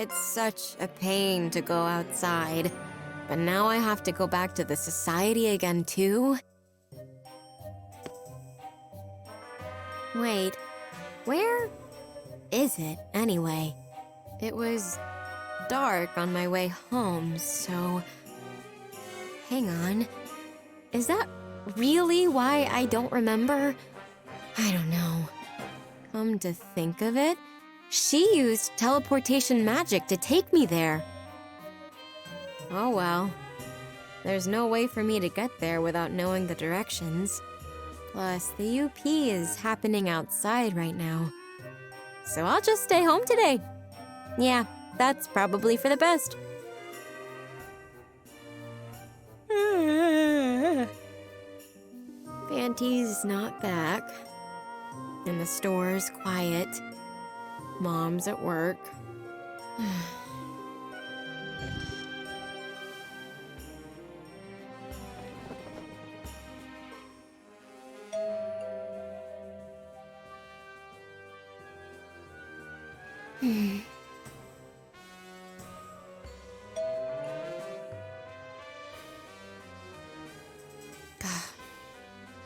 It's such a pain to go outside. But now I have to go back to the society again, too? Wait, where is it, anyway? It was dark on my way home, so... Hang on. Is that really why I don't remember? I don't know. Come to think of it, she used teleportation magic to take me there. Oh well. There's no way for me to get there without knowing the directions. Plus, the UP is happening outside right now. So I'll just stay home today. Yeah, that's probably for the best. Auntie's not back. And the store's quiet. Mom's at work.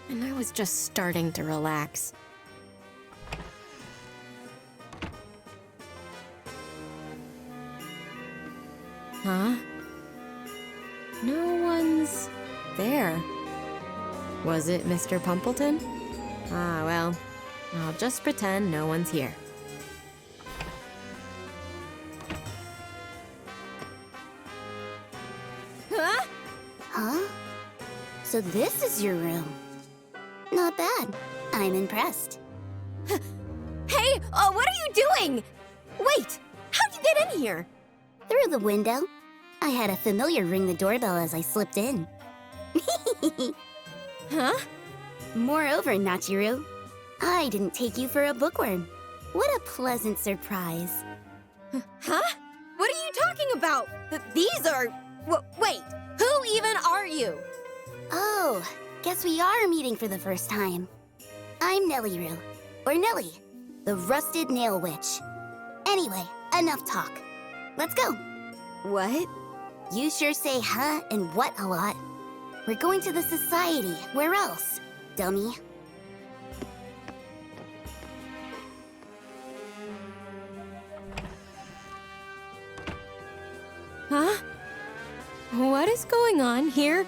And I was just starting to relax. Huh? No one's there. Was it Mr. Pumpleton? Ah, well, I'll just pretend no one's here. Huh? Huh? So this is your room. Not bad. I'm impressed. Hey, what are you doing? Wait, how'd you get in here? Through the window. I had a familiar ring the doorbell as I slipped in. Huh? Moreover, Nachiru, I didn't take you for a bookworm. What a pleasant surprise. Huh? What are you talking about? These are... wait, who even are you? Oh, guess we are meeting for the first time. I'm Nellyru, or Nelly, the Rusted Nail Witch. Anyway, enough talk. Let's go. What? You sure say huh and what a lot. We're going to the society. Where else, dummy? Huh? What is going on here?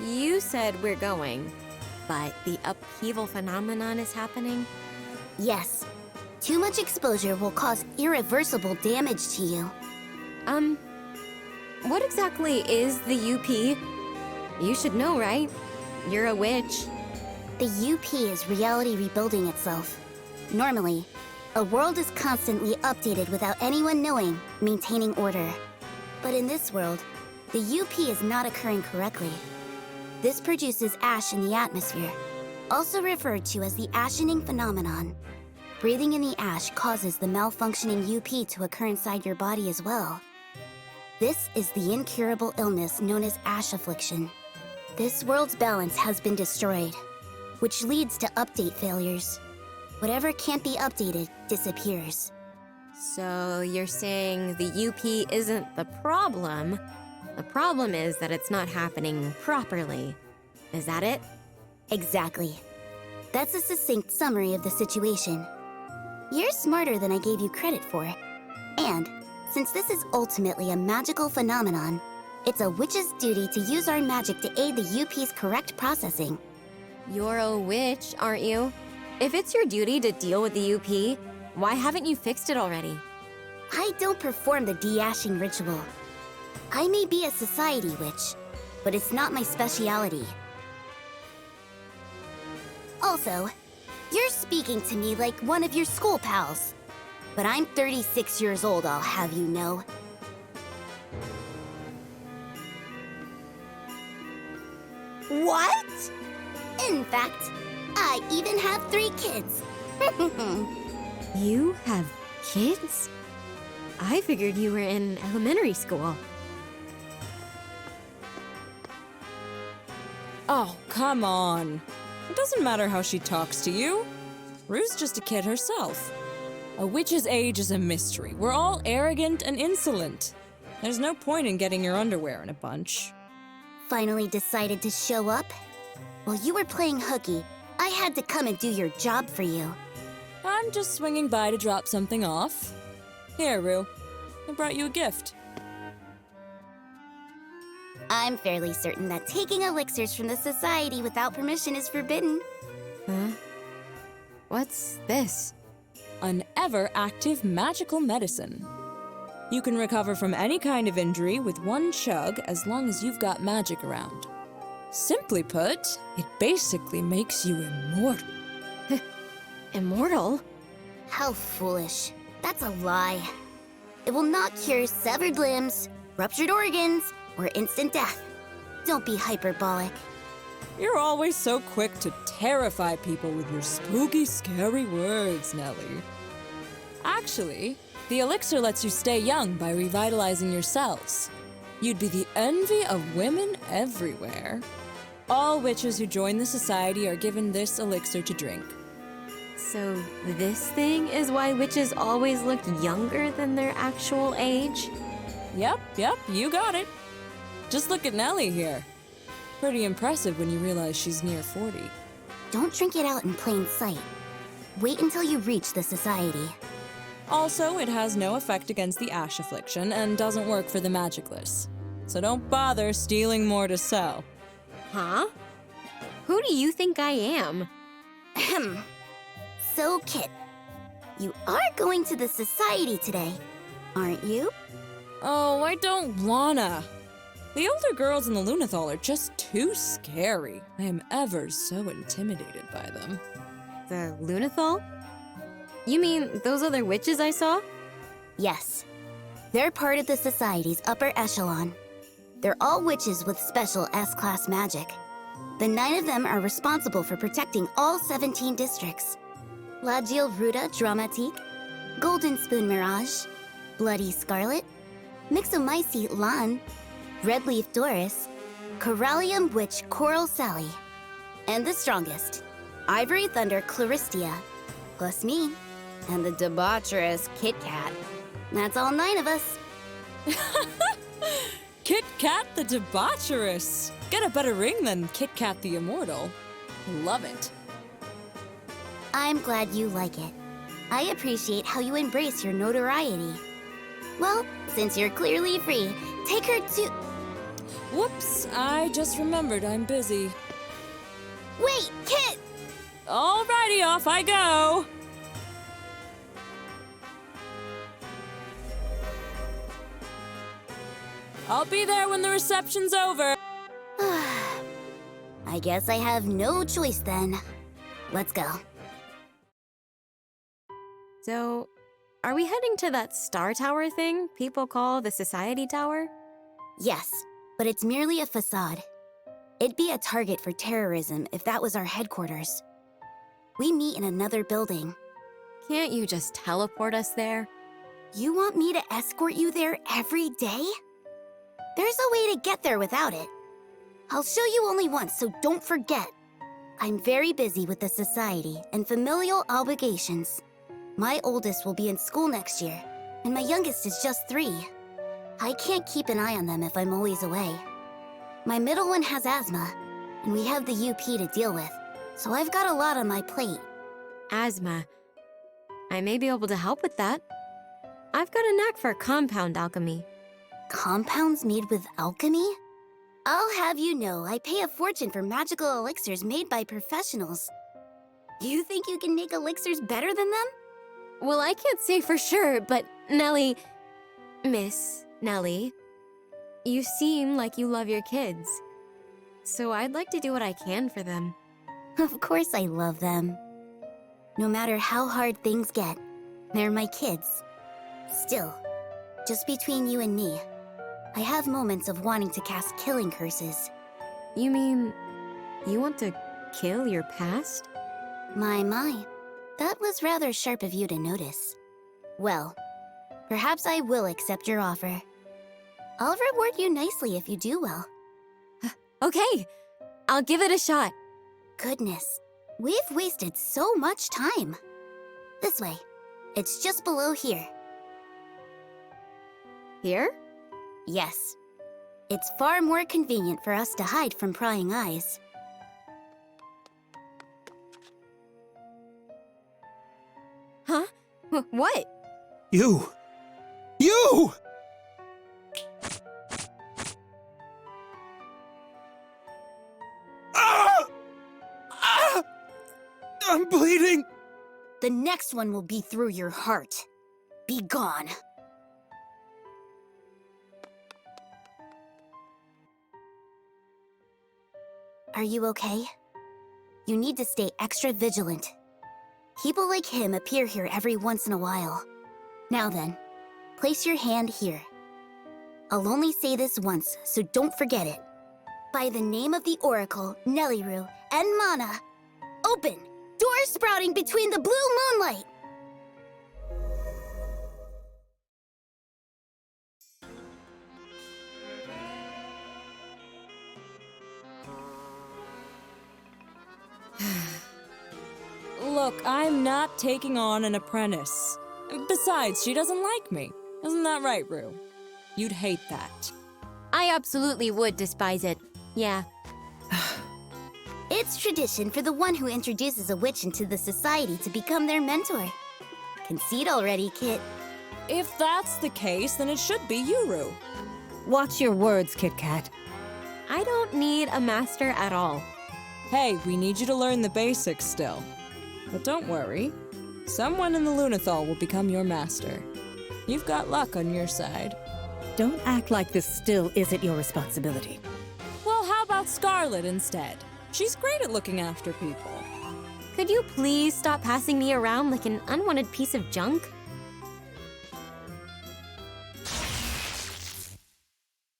You said we're going, but the upheaval phenomenon is happening? Yes. Too much exposure will cause irreversible damage to you. What exactly is the UP? You should know, right? You're a witch. The UP is reality rebuilding itself. Normally, a world is constantly updated without anyone knowing, maintaining order. But in this world, the UP is not occurring correctly. This produces ash in the atmosphere, also referred to as the ashening phenomenon. Breathing in the ash causes the malfunctioning UP to occur inside your body as well. This is the incurable illness known as ash affliction. This world's balance has been destroyed, which leads to update failures. Whatever can't be updated disappears. So you're saying the UP isn't the problem? The problem is that it's not happening properly. Is that it? Exactly. That's a succinct summary of the situation. You're smarter than I gave you credit for. And, since this is ultimately a magical phenomenon, it's a witch's duty to use our magic to aid the UP's correct processing. You're a witch, aren't you? If it's your duty to deal with the UP, why haven't you fixed it already? I don't perform the de-ashing ritual. I may be a society witch, but it's not my speciality. Also, you're speaking to me like one of your school pals. But I'm 36 years old, I'll have you know. What? In fact, I even have 3 kids. You have kids? I figured you were in elementary school. Oh, come on. It doesn't matter how she talks to you. Rue's just a kid herself. A witch's age is a mystery. We're all arrogant and insolent. There's no point in getting your underwear in a bunch. Finally decided to show up? While you were playing hooky, I had to come and do your job for you. I'm just swinging by to drop something off. Here, Rue. I brought you a gift. I'm fairly certain that taking elixirs from the society without permission is forbidden. Huh? What's this? An ever-active magical medicine. You can recover from any kind of injury with one chug as long as you've got magic around. Simply put, it basically makes you immortal. Immortal? How foolish. That's a lie. It will not cure severed limbs, ruptured organs, or instant death. Don't be hyperbolic. You're always so quick to terrify people with your spooky, scary words, Nellie. Actually, the elixir lets you stay young by revitalizing your cells. You'd be the envy of women everywhere. All witches who join the society are given this elixir to drink. So this thing is why witches always look younger than their actual age? Yep, you got it. Just look at Nellie here. Pretty impressive when you realize she's near 40. Don't drink it out in plain sight. Wait until you reach the society. Also, it has no effect against the ash affliction and doesn't work for the magicless. So don't bother stealing more to sell. Huh? Who do you think I am? Ahem. So, Kit, you are going to the society today, aren't you? Oh, I don't wanna. The older girls in the Lunathal are just too scary. I am ever so intimidated by them. The Lunathal? You mean those other witches I saw? Yes. They're part of the society's upper echelon. They're all witches with special S-class magic. The 9 of them are responsible for protecting all 17 districts. La Ruta Dramatique, Golden Spoon Mirage, Bloody Scarlet, Mixomycete Lan, Red Leaf Doris, Corallium Witch Coral Sally, and the strongest, Ivory Thunder Claristia, plus me, and the debaucherous Kit Kat. That's all 9 of us. Kit Kat the Debaucherous! Get a better ring than Kit Kat the Immortal. Love it. I'm glad you like it. I appreciate how you embrace your notoriety. Well, since you're clearly free, take her to... Whoops, I just remembered I'm busy. Wait, Kit! Alrighty, off I go! I'll be there when the reception's over. I guess I have no choice then. Let's go. So, are we heading to that star tower thing people call the Society Tower? Yes, but it's merely a facade. It'd be a target for terrorism if that was our headquarters. We meet in another building. Can't you just teleport us there? You want me to escort you there every day? There's a way to get there without it. I'll show you only once, so don't forget. I'm very busy with the society and familial obligations. My oldest will be in school next year, and my youngest is just 3. I can't keep an eye on them if I'm always away. My middle one has asthma, and we have the UP to deal with, so I've got a lot on my plate. Asthma. I may be able to help with that. I've got a knack for compound alchemy. Compounds made with alchemy? I'll have you know I pay a fortune for magical elixirs made by professionals. You think you can make elixirs better than them? Well, I can't say for sure, but Nellie... Miss Nellie, you seem like you love your kids. So I'd like to do what I can for them. Of course I love them. No matter how hard things get, they're my kids. Still, just between you and me, I have moments of wanting to cast killing curses. You mean you want to kill your past? My. That was rather sharp of you to notice. Well, perhaps I will accept your offer. I'll reward you nicely if you do well. Okay, I'll give it a shot. Goodness, We've wasted so much time. This way. It's just below here. Here? Yes. It's far more convenient for us to hide from prying eyes. Huh? What? You! You! Ah! Ah! I'm bleeding! The next one will be through your heart. Be gone. Are you okay? You need to stay extra vigilant. People like him appear here every once in a while. Now then, place your hand here. I'll only say this once, so don't forget it. By the name of the Oracle, Neliru, and Mana, open! Door sprouting between the blue moonlight! Look, I'm not taking on an apprentice. Besides, she doesn't like me. Isn't that right, Rue? You'd hate that. I absolutely would despise it. Yeah. It's tradition for the one who introduces a witch into the society to become their mentor. Concede already, Kit. If that's the case, then it should be you, Rue. Watch your words, Kit Kat. I don't need a master at all. Hey, we need you to learn the basics still. But don't worry. Someone in the Lunathal will become your master. You've got luck on your side. Don't act like this still isn't your responsibility. Well, how about Scarlet instead? She's great at looking after people. Could you please stop passing me around like an unwanted piece of junk?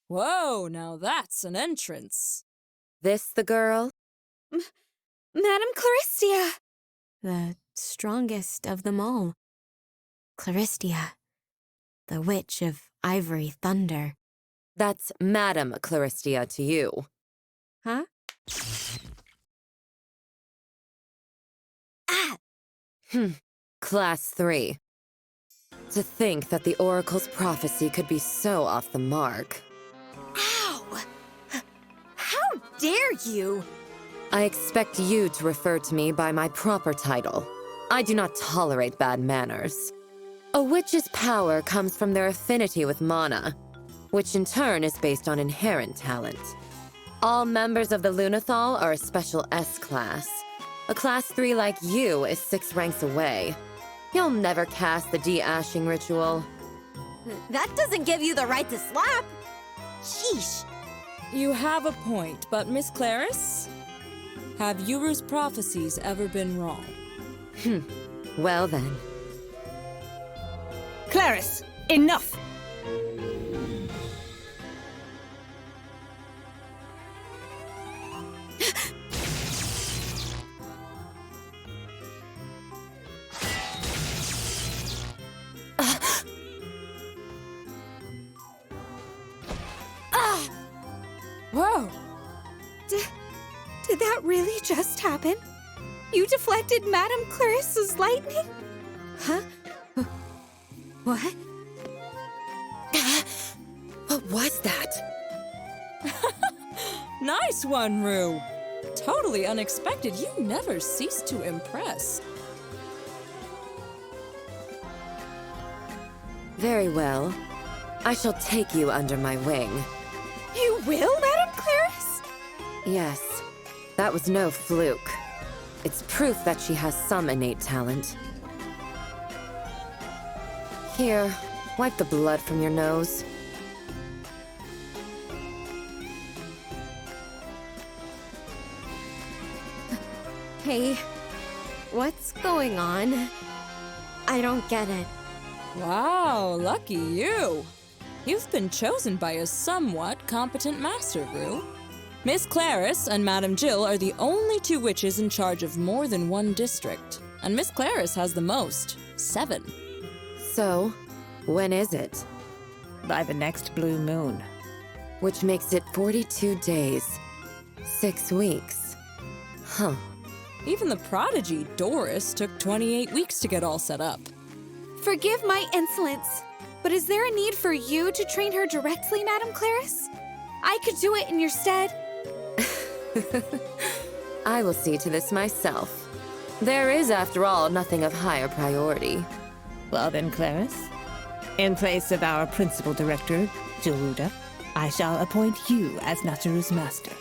Whoa, now that's an entrance. This the girl? Madame Claristia! The strongest of them all. Claristia, the witch of Ivory Thunder. That's Madame Claristia to you. Huh? Class 3. To think that the Oracle's prophecy could be so off the mark. Ow! How dare you! I expect you to refer to me by my proper title. I do not tolerate bad manners. A witch's power comes from their affinity with mana, which in turn is based on inherent talent. All members of the Lunathal are a special S-class. A Class 3 like you is 6 ranks away. You'll never cast the de-ashing ritual. That doesn't give you the right to slap! Sheesh! You have a point, but Miss CLARISS? Have Yuru's prophecies ever been wrong? Well then. Clariss, enough! Whoa! Did that really just happen? You deflected Madame Clariss's lightning? Huh? What? What was that? Nice one, Rue! Totally unexpected. You never cease to impress. Very well. I shall take you under my wing. You will, Madame Clariss? Yes, that was no fluke. It's proof that she has some innate talent. Here, wipe the blood from your nose. Hey, what's going on? I don't get it. Wow, lucky you! You've been chosen by a somewhat competent master, Rue. Miss CLARISS and Madame Jill are the only 2 witches in charge of more than one district. And Miss CLARISS has the most, 7. So, when is it? By the next blue moon. Which makes it 42 days. 6 weeks. Huh. Even the prodigy, Doris, took 28 weeks to get all set up. Forgive my insolence, but is there a need for you to train her directly, Madame Clariss? I could do it in your stead. I will see to this myself. There is, after all, nothing of higher priority. Well then, Clariss, in place of our principal director, Geruda, I shall appoint you as Naturu's master.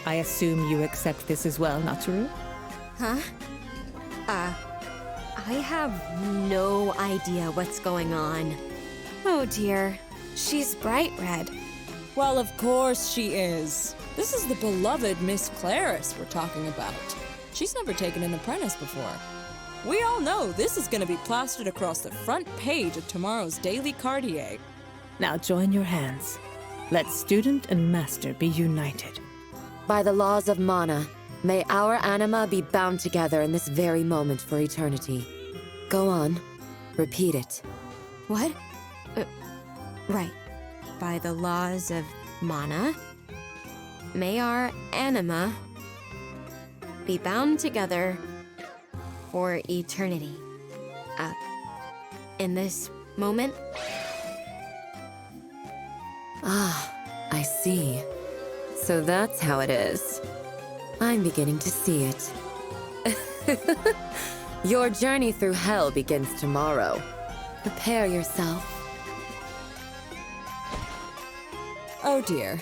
I assume you accept this as well, Naturu? Huh? I have no idea what's going on. Oh dear, she's bright red. Well, of course she is. This is the beloved Miss Clariss we're talking about. She's never taken an apprentice before. We all know this is going to be plastered across the front page of tomorrow's Daily Cartier. Now join your hands. Let student and master be united. By the laws of mana, may our anima be bound together in this very moment for eternity. Go on. Repeat it. What? Right. By the laws of mana, may our anima be bound together for eternity. In this moment? Ah, I see. So that's how it is. I'm beginning to see it. Your journey through hell begins tomorrow. Prepare yourself. Oh dear.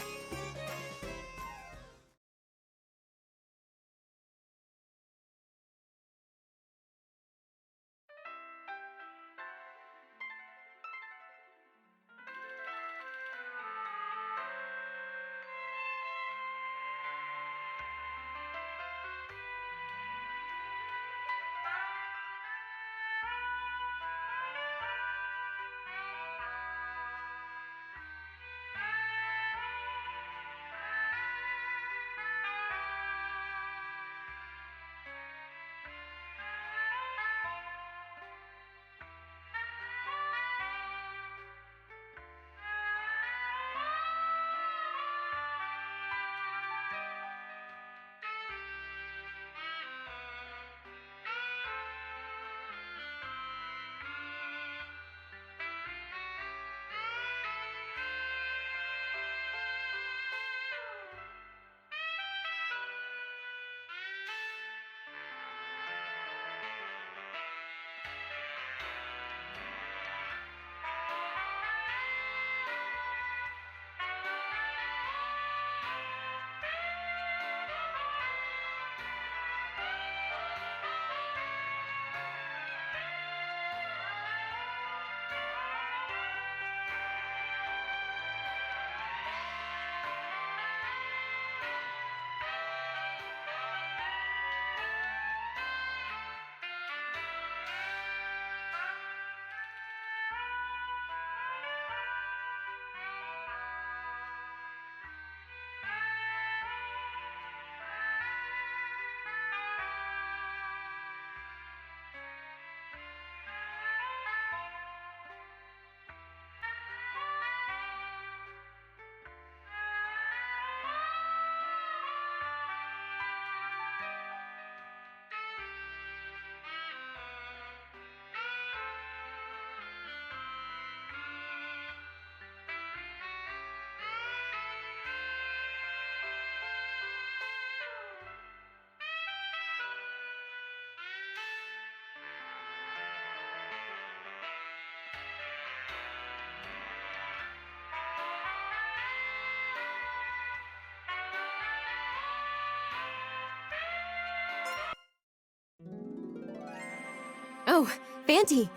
Oh, Fanty,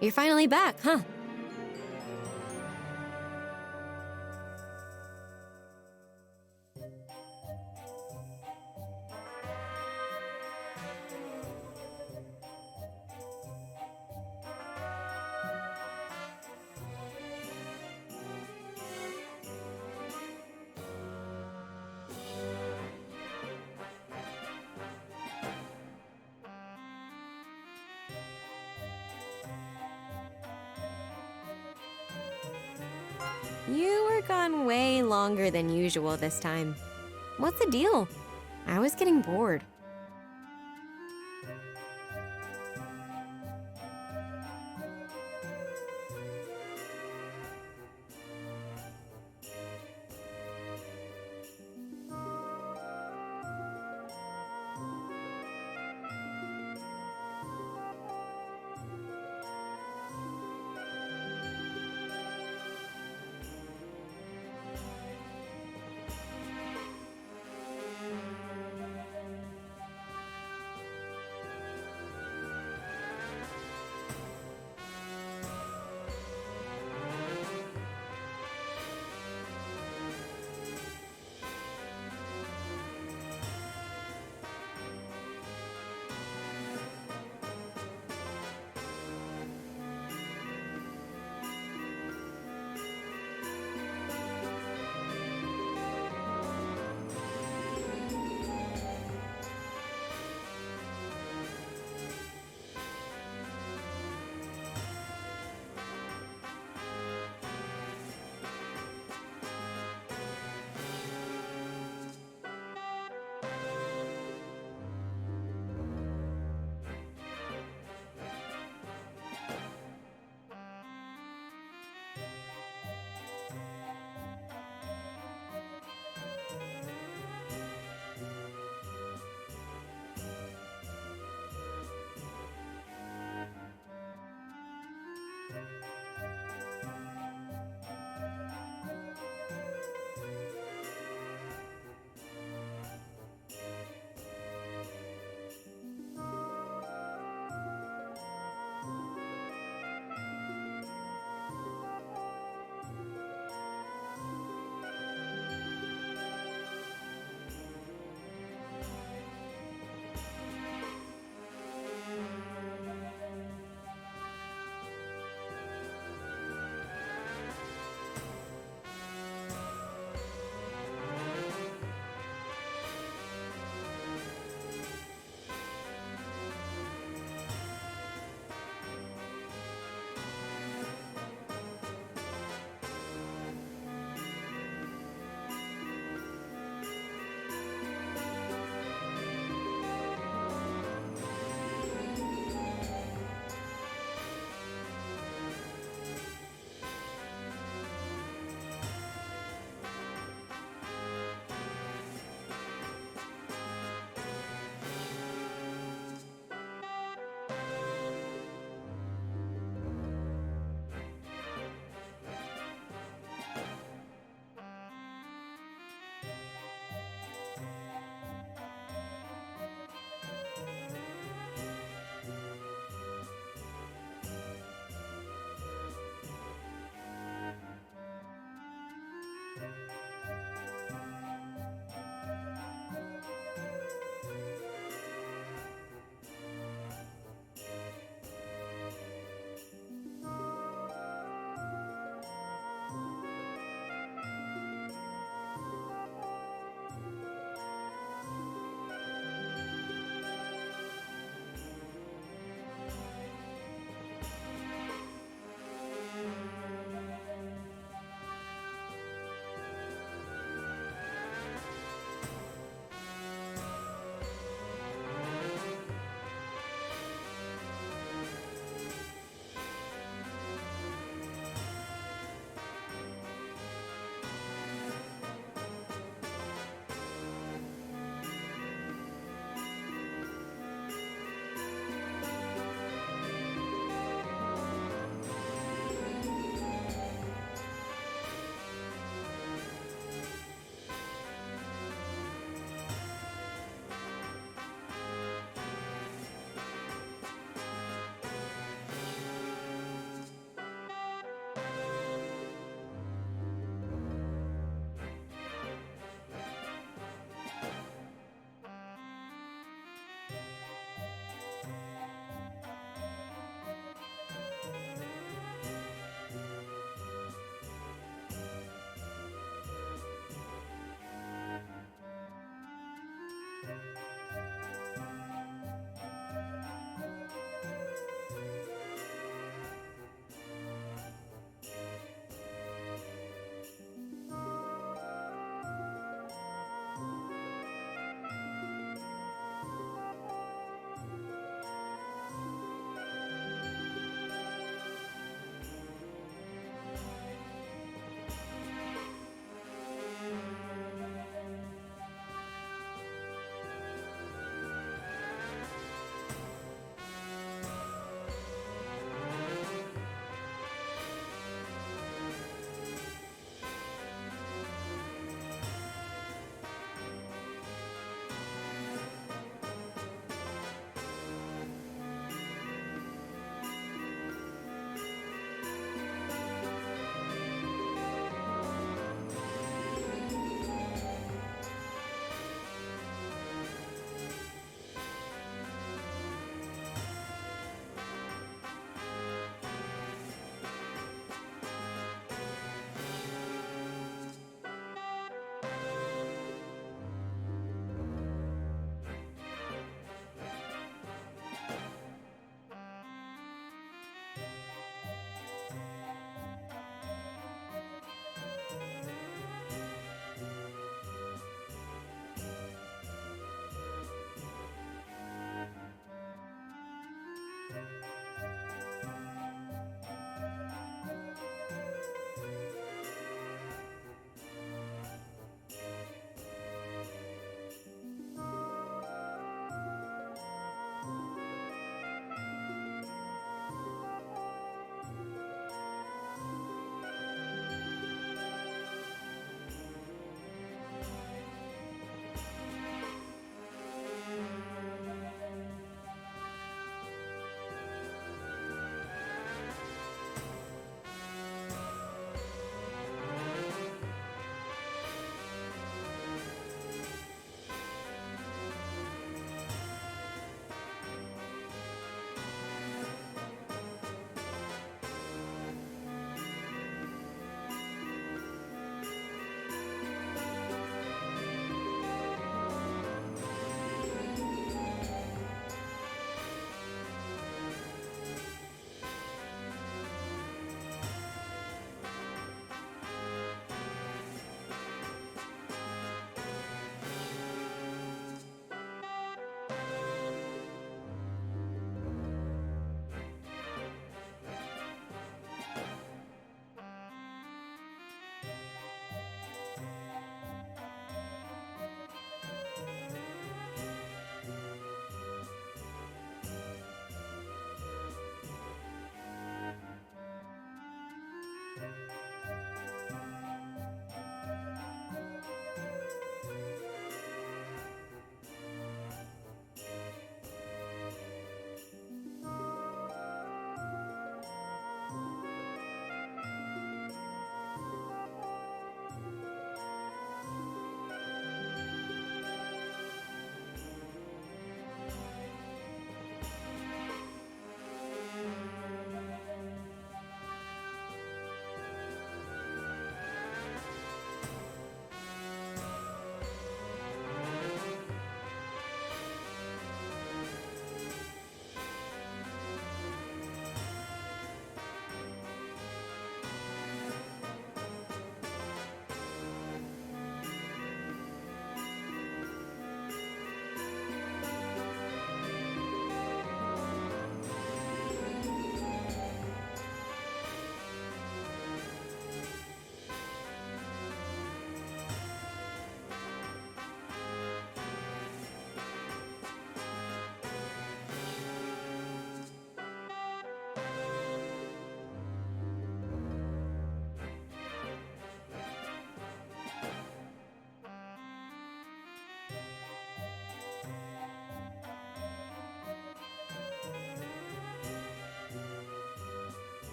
you're finally back, huh? You were gone way longer than usual this time. What's the deal? I was getting bored.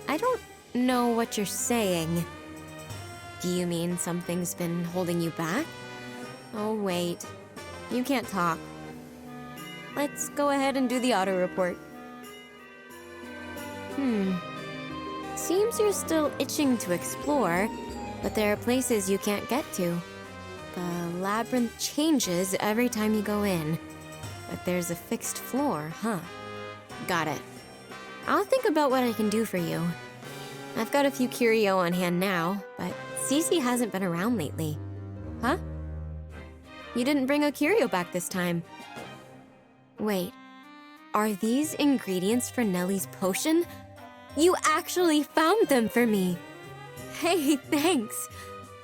I don't know what you're saying. Do you mean something's been holding you back? Oh, wait. You can't talk. Let's go ahead and do the auto report. Seems you're still itching to explore, but there are places you can't get to. The labyrinth changes every time you go in, but there's a fixed floor, huh? Got it. I'll think about what I can do for you. I've got a few curio on hand now, but Cece hasn't been around lately. Huh? You didn't bring a curio back this time. Wait, are these ingredients for Nellie's potion? You actually found them for me! Hey, thanks!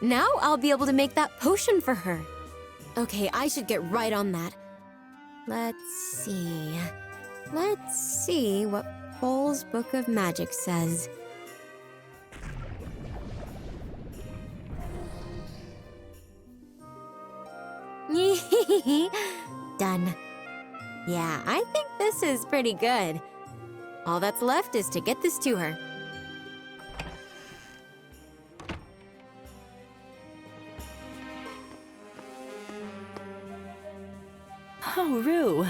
Now I'll be able to make that potion for her. Okay, I should get right on that. Let's see what Foal's Book of Magic says. Done. Yeah, I think this is pretty good. All that's left is to get this to her. Oh, Rue.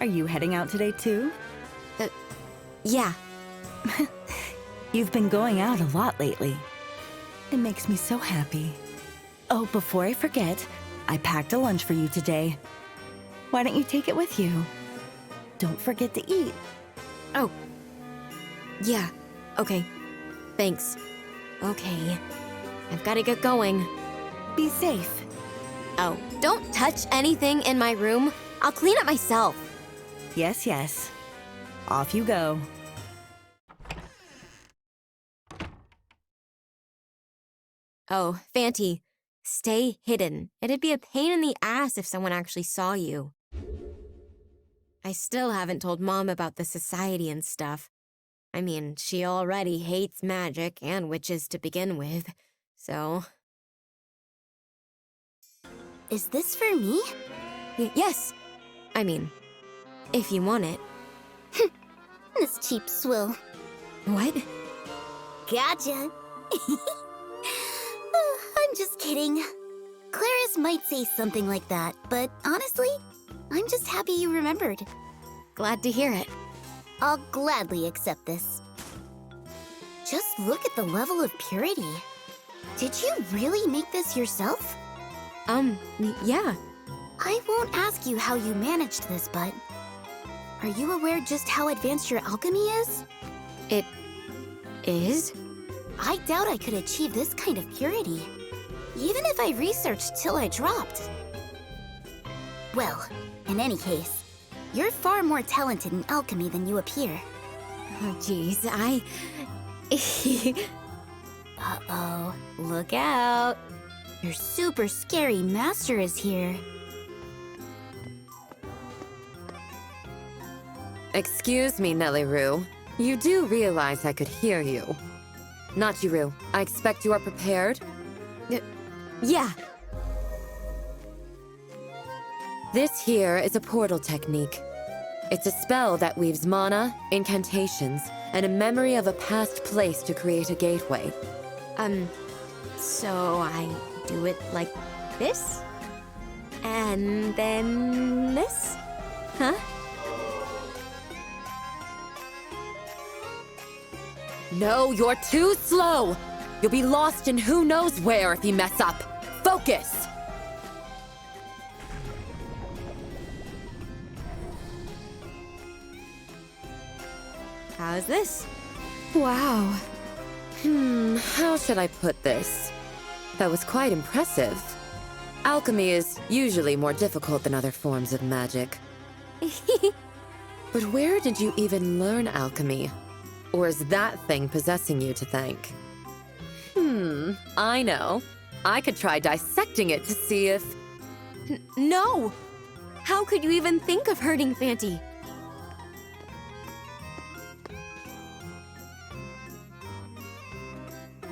Are you heading out today too? Yeah. You've been going out a lot lately. It makes me so happy. Oh, before I forget, I packed a lunch for you today. Why don't you take it with you? Don't forget to eat. Oh. Yeah. Okay. Thanks. Okay. I've got to get going. Be safe. Oh, don't touch anything in my room. I'll clean it myself. Yes, yes. Off you go. Oh, Fanty, stay hidden. It'd be a pain in the ass if someone actually saw you. I still haven't told Mom about the society and stuff. I mean, she already hates magic and witches to begin with, so... Is this for me? Yes! I mean, if you want it. This cheap swill. What? Gotcha. I'm just kidding. CLARISS might say something like that, but honestly, I'm just happy you remembered. Glad to hear it. I'll gladly accept this. Just look at the level of purity. Did you really make this yourself? Yeah. I won't ask you how you managed this, but... Are you aware just how advanced your alchemy is? It... is? I doubt I could achieve this kind of purity, even if I researched till I dropped. Well, in any case, you're far more talented in alchemy than you appear. Oh, jeez, Uh-oh, look out. Your super scary master is here. Excuse me, Nelly Rue. You do realize I could hear you. Not you, Rue. I expect you are prepared? yeah. This here is a portal technique. It's a spell that weaves mana, incantations, and a memory of a past place to create a gateway. So I do it like this? And then this? Huh? No, you're too slow! You'll be lost in who knows where if you mess up. Focus! How's this? Wow. How should I put this? That was quite impressive. Alchemy is usually more difficult than other forms of magic. But where did you even learn alchemy? Or is that thing possessing you to thank? I know. I could try dissecting it to see if... No! How could you even think of hurting Fanty?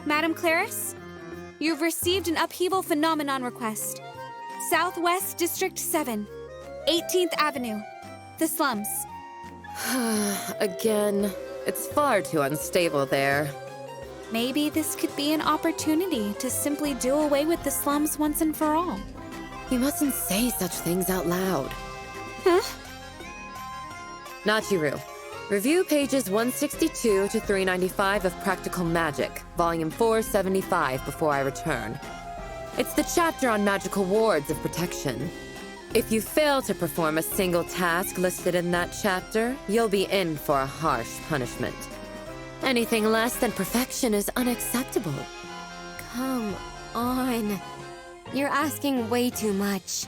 Madam Clariss, you've received an upheaval phenomenon request. Southwest District 7, 18th Avenue, the slums. Again, it's far too unstable there. Maybe this could be an opportunity to simply do away with the slums once and for all. You mustn't say such things out loud. Huh? Nachiru, review pages 162 to 395 of Practical Magic, volume 475 before I return. It's the chapter on magical wards of protection. If you fail to perform a single task listed in that chapter, you'll be in for a harsh punishment. Anything less than perfection is unacceptable. Come on. You're asking way too much.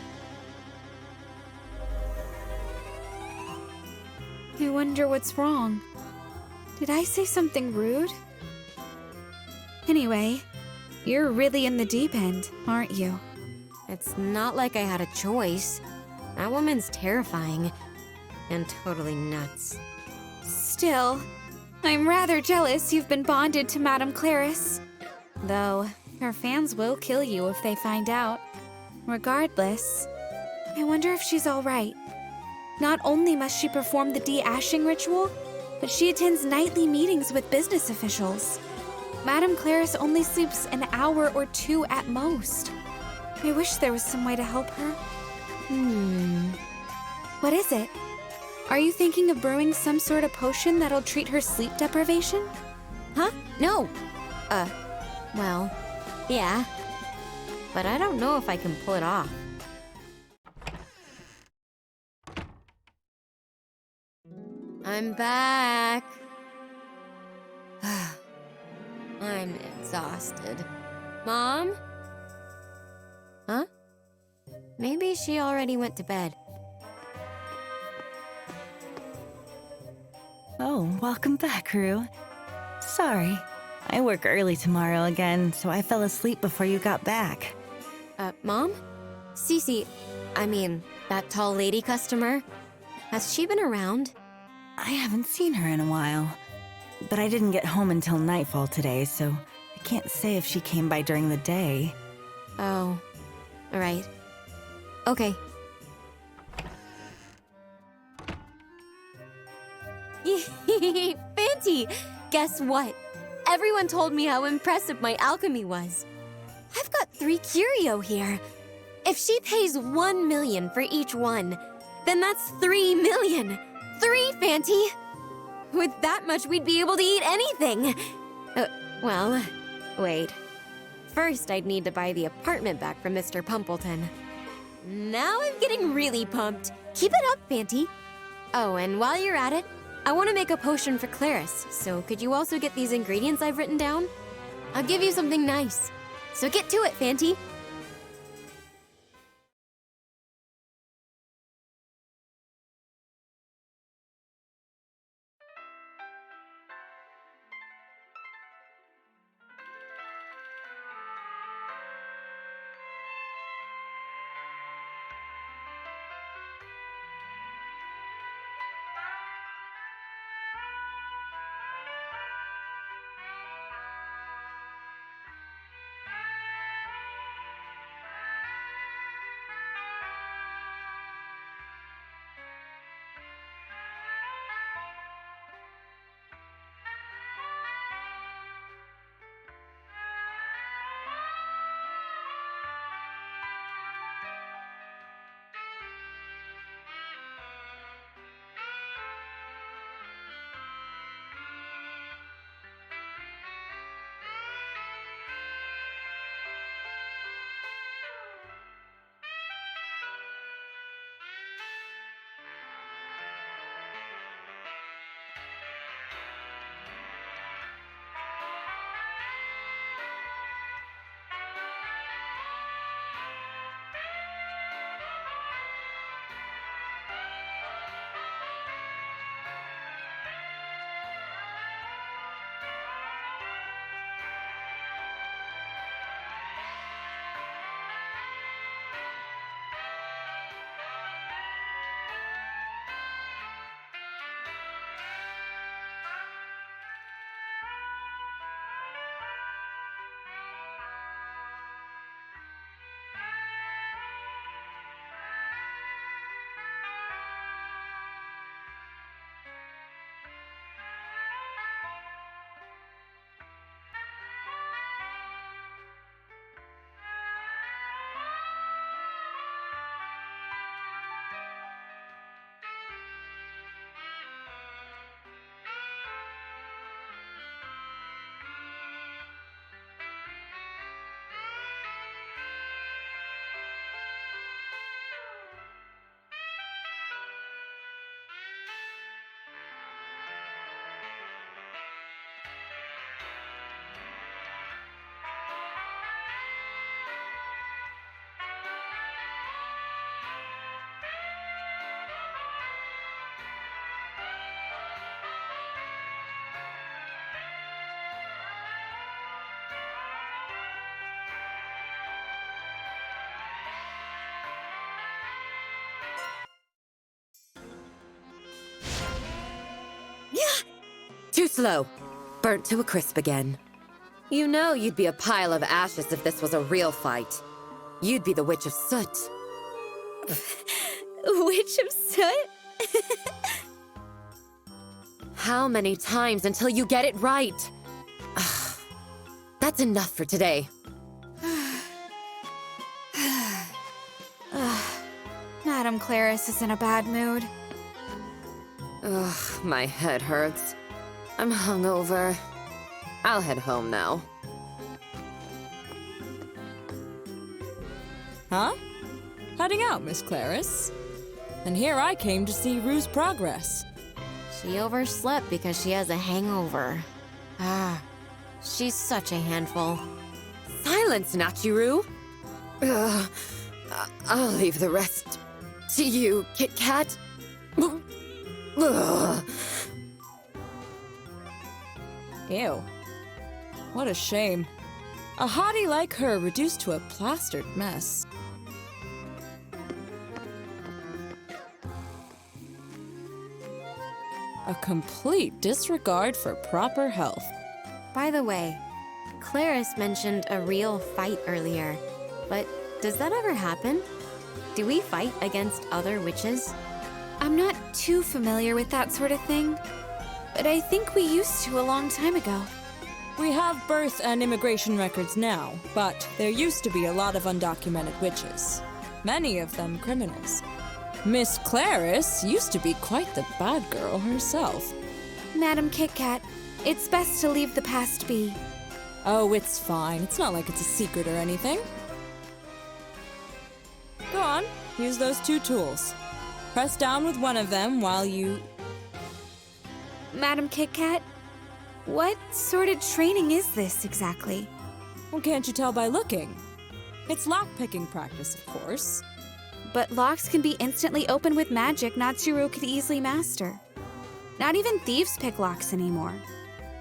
I wonder what's wrong. Did I say something rude? Anyway, you're really in the deep end, aren't you? It's not like I had a choice. That woman's terrifying. And totally nuts. Still, I'm rather jealous you've been bonded to Madame CLARISS. Though, her fans will kill you if they find out. Regardless, I wonder if she's alright. Not only must she perform the de-ashing ritual, but she attends nightly meetings with business officials. Madame CLARISS only sleeps an hour or two at most. I wish there was some way to help her. What is it? Are you thinking of brewing some sort of potion that'll treat her sleep deprivation? Huh? No. Well, yeah. But I don't know if I can pull it off. I'm back. I'm exhausted. Mom? Huh? Maybe she already went to bed. Oh, welcome back, Rue. Sorry. I work early tomorrow again, so I fell asleep before you got back. Mom? Cece, I mean, that tall lady customer? Has she been around? I haven't seen her in a while. But I didn't get home until nightfall today, so I can't say if she came by during the day. Oh, alright. Okay. Fancy! Guess what? Everyone told me how impressive my alchemy was. I've got 3 curio here. If she pays 1 million for each one, then that's 3 million. 3, Fanty! With that much, we'd be able to eat anything. Well, wait. First, I'd need to buy the apartment back from Mr. Pumpleton. Now I'm getting really pumped. Keep it up, Fanty. Oh, and while you're at it, I want to make a potion for CLARISS, so could you also get these ingredients I've written down? I'll give you something nice. So get to it, Fanty. Too slow. Burnt to a crisp again. You know you'd be a pile of ashes if this was a real fight. You'd be the Witch of Soot. Witch of Soot? How many times until you get it right? That's enough for today. Madame Clariss is in a bad mood. Ugh, my head hurts. I'm hungover. I'll head home now. Huh? Heading out, Miss Clariss. And here I came to see Rue's progress. She overslept because she has a hangover. She's such a handful. Silence, Nachiru! Ugh, I'll leave the rest to you, Kit Kat. Ugh. Ew. What a shame. A hottie like her reduced to a plastered mess. A complete disregard for proper health. By the way, Clariss mentioned a real fight earlier, but does that ever happen? Do we fight against other witches? I'm not too familiar with that sort of thing, but I think we used to a long time ago. We have birth and immigration records now, but there used to be a lot of undocumented witches. Many of them criminals. Miss Clariss used to be quite the bad girl herself. Madam Kit Kat, it's best to leave the past be. Oh, it's fine. It's not like it's a secret or anything. Go on, use those two tools. Press down with one of them while you... Madam Kit Kat, what sort of training is this exactly? Well, can't you tell by looking? It's lock-picking practice, of course. But locks can be instantly opened with magic Natsuru could easily master. Not even thieves pick locks anymore.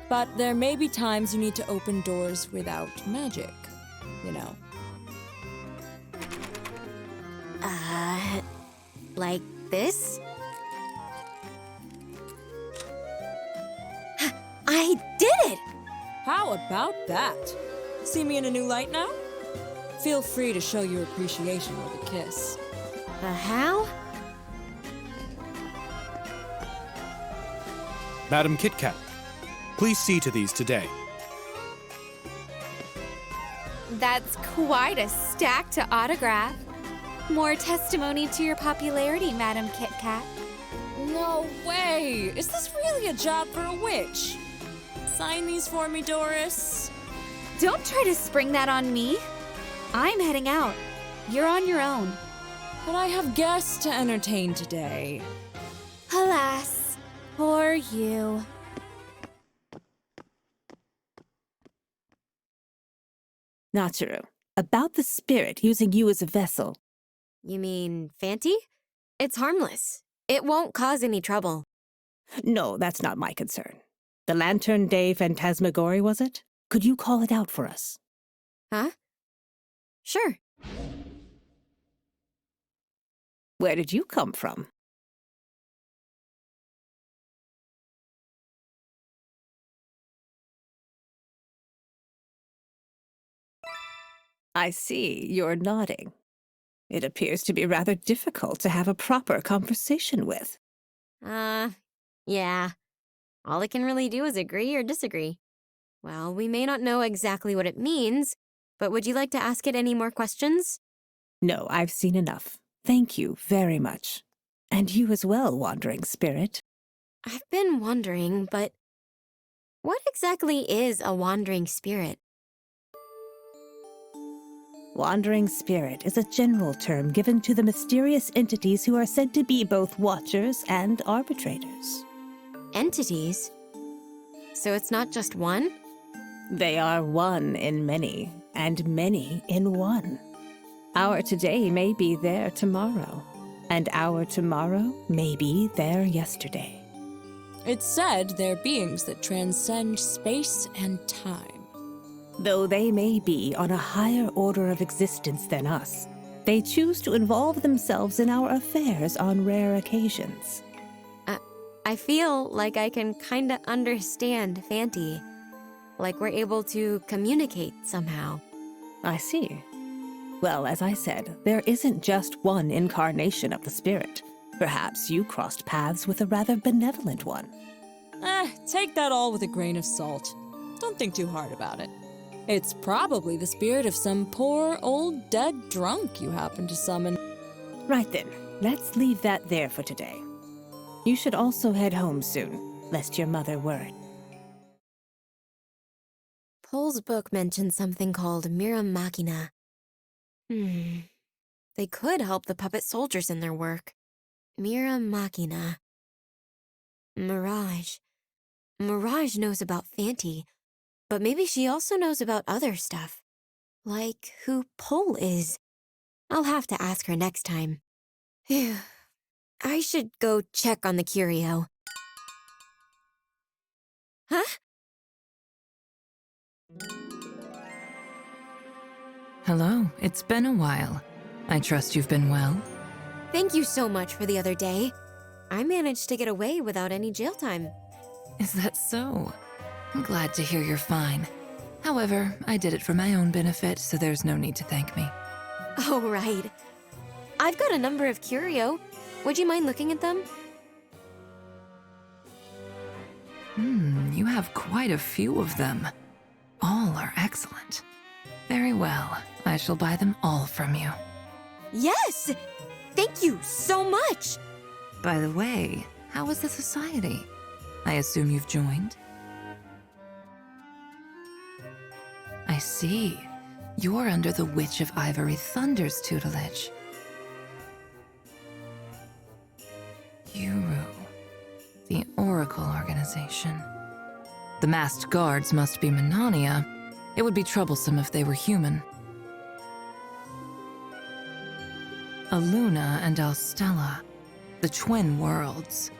But there may be times you need to open doors without magic, you know. Like this? I did it! How about that? See me in a new light now? Feel free to show your appreciation with a kiss. The how? Madam Kit Kat, please see to these today. That's quite a stack to autograph. More testimony to your popularity, Madam Kit Kat. No way! Is this really a job for a witch? Sign these for me, Doris. Don't try to spring that on me. I'm heading out. You're on your own. But I have guests to entertain today. Alas, poor you. Natsuru, about the spirit using you as a vessel. You mean Fanty? It's harmless. It won't cause any trouble. No, that's not my concern. The Lantern Day Phantasmagory, was it? Could you call it out for us? Huh? Sure. Where did you come from? I see, you're nodding. It appears to be rather difficult to have a proper conversation with. Yeah. All I can really do is agree or disagree. Well, we may not know exactly what it means, but would you like to ask it any more questions? No, I've seen enough. Thank you very much. And you as well, Wandering Spirit. I've been wondering, but what exactly is a wandering spirit? Wandering Spirit is a general term given to the mysterious entities who are said to be both watchers and arbitrators. Entities? So it's not just one? They are one in many, and many in one. Our today may be there tomorrow, and our tomorrow may be there yesterday. It's said they're beings that transcend space and time. Though they may be on a higher order of existence than us, they choose to involve themselves in our affairs on rare occasions. I feel like I can kinda understand Fanty. Like we're able to communicate somehow. I see. Well, as I said, there isn't just one incarnation of the spirit. Perhaps you crossed paths with a rather benevolent one. Take that all with a grain of salt. Don't think too hard about it. It's probably the spirit of some poor old dead drunk you happen to summon. Right then, let's leave that there for today. You should also head home soon, lest your mother worry. Pohl's book mentioned something called Mira Machina. They could help the puppet soldiers in their work. Mira Machina. Mirage. Mirage knows about Fanty, but maybe she also knows about other stuff. Like who Pohl is. I'll have to ask her next time. Phew. I should go check on the curio. Huh? Hello, it's been a while. I trust you've been well. Thank you so much for the other day. I managed to get away without any jail time. Is that so? I'm glad to hear you're fine. However, I did it for my own benefit, so there's no need to thank me. Oh, right. I've got a number of curio. Would you mind looking at them? You have quite a few of them. All are excellent. Very well, I shall buy them all from you. Yes! Thank you so much! By the way, how is the society? I assume you've joined? I see. You're under the Witch of Ivory Thunder's tutelage. Yuru, the Oracle Organization. The masked guards must be Manania. It would be troublesome if they were human. Aluna and Alstella, the Twin Worlds.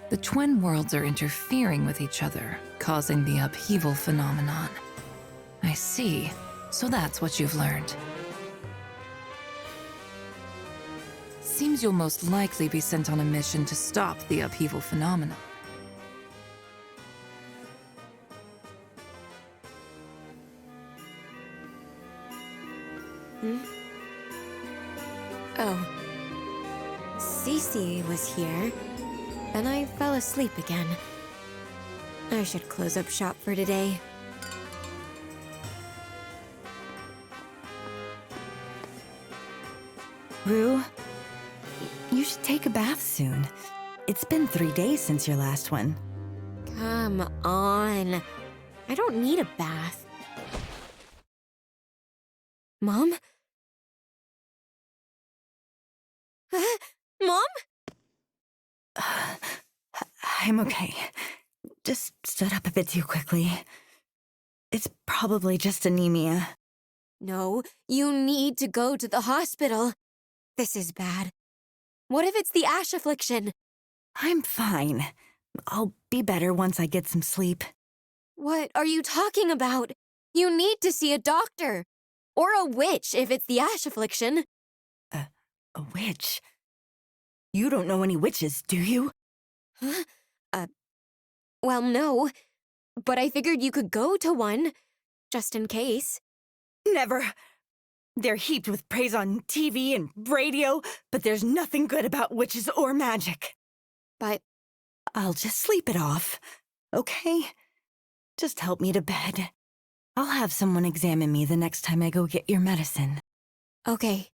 The Twin Worlds are interfering with each other, causing the upheaval phenomenon. I see. So that's what you've learned. Seems you'll most likely be sent on a mission to stop the upheaval phenomenon. Oh. Cece was here, and I fell asleep again. I should close up shop for today. Rue, you should take a bath soon. It's been 3 days since your last one. Come on. I don't need a bath. Mom? Mom? I'm okay. Just stood up a bit too quickly. It's probably just anemia. No, you need to go to the hospital. This is bad. What if it's the ash affliction? I'm fine. I'll be better once I get some sleep. What are you talking about? You need to see a doctor. Or a witch if it's the ash affliction. A witch? You don't know any witches, do you? Huh? Well, no. But I figured you could go to one, just in case. Never. They're heaped with praise on TV and radio, but there's nothing good about witches or magic. But I'll just sleep it off, okay? Just help me to bed. I'll have someone examine me the next time I go get your medicine. okay.